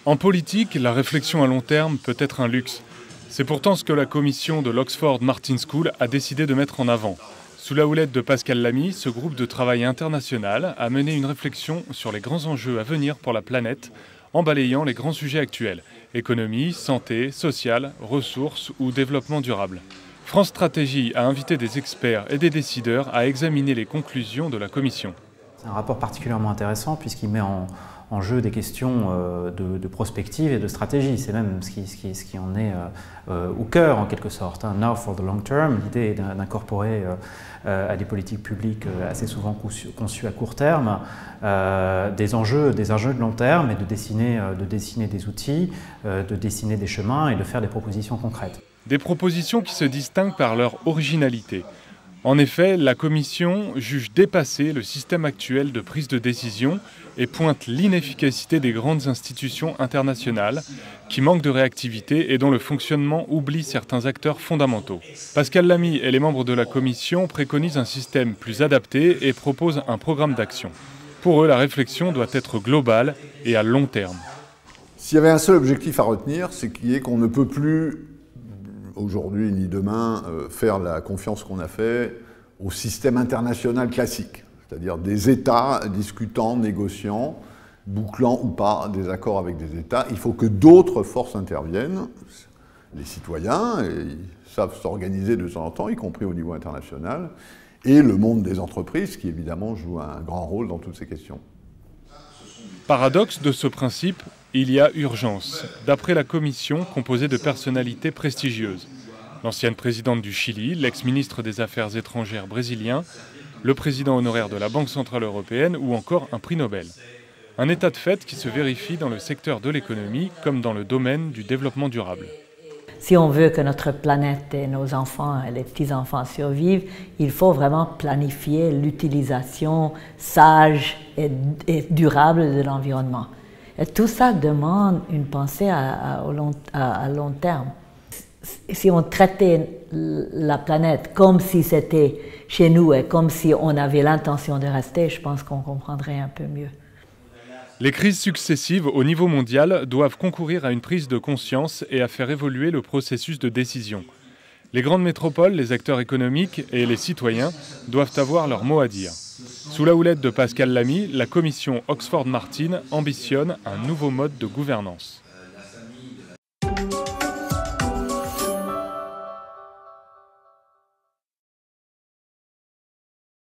En politique, la réflexion à long terme peut être un luxe. C'est pourtant ce que la commission de l'Oxford Martin School a décidé de mettre en avant. Sous la houlette de Pascal Lamy, ce groupe de travail international a mené une réflexion sur les grands enjeux à venir pour la planète, en balayant les grands sujets actuels – économie, santé, social, ressources ou développement durable. France Stratégie a invité des experts et des décideurs à examiner les conclusions de la commission. C'est un rapport particulièrement intéressant puisqu'il met en jeu des questions de prospective et de stratégie. C'est même ce qui en est au cœur en quelque sorte. Now for the long term, l'idée est d'incorporer à des politiques publiques assez souvent conçues à court terme des enjeux de long terme et de dessiner des outils, de dessiner des chemins et de faire des propositions concrètes. Des propositions qui se distinguent par leur originalité. En effet, la Commission juge dépassé le système actuel de prise de décision et pointe l'inefficacité des grandes institutions internationales qui manquent de réactivité et dont le fonctionnement oublie certains acteurs fondamentaux. Pascal Lamy et les membres de la Commission préconisent un système plus adapté et proposent un programme d'action. Pour eux, la réflexion doit être globale et à long terme. S'il y avait un seul objectif à retenir, c'est qu'on ne peut plus aujourd'hui ni demain faire la confiance qu'on a fait au système international classique, c'est-à-dire des États discutant, négociant, bouclant ou pas des accords avec des États. Il faut que d'autres forces interviennent. Les citoyens ils savent s'organiser de temps en temps, y compris au niveau international, et le monde des entreprises qui évidemment joue un grand rôle dans toutes ces questions. Paradoxe de ce principe, il y a urgence, d'après la commission composée de personnalités prestigieuses. L'ancienne présidente du Chili, l'ex-ministre des Affaires étrangères brésilien, le président honoraire de la Banque centrale européenne ou encore un prix Nobel. Un état de fait qui se vérifie dans le secteur de l'économie comme dans le domaine du développement durable. Si on veut que notre planète et nos enfants et les petits-enfants survivent, il faut vraiment planifier l'utilisation sage et durable de l'environnement. Et tout ça demande une pensée à long terme. Si on traitait la planète comme si c'était chez nous et comme si on avait l'intention de rester, je pense qu'on comprendrait un peu mieux. Les crises successives au niveau mondial doivent concourir à une prise de conscience et à faire évoluer le processus de décision. Les grandes métropoles, les acteurs économiques et les citoyens doivent avoir leur mot à dire. Sous la houlette de Pascal Lamy, la commission Oxford Martin ambitionne un nouveau mode de gouvernance.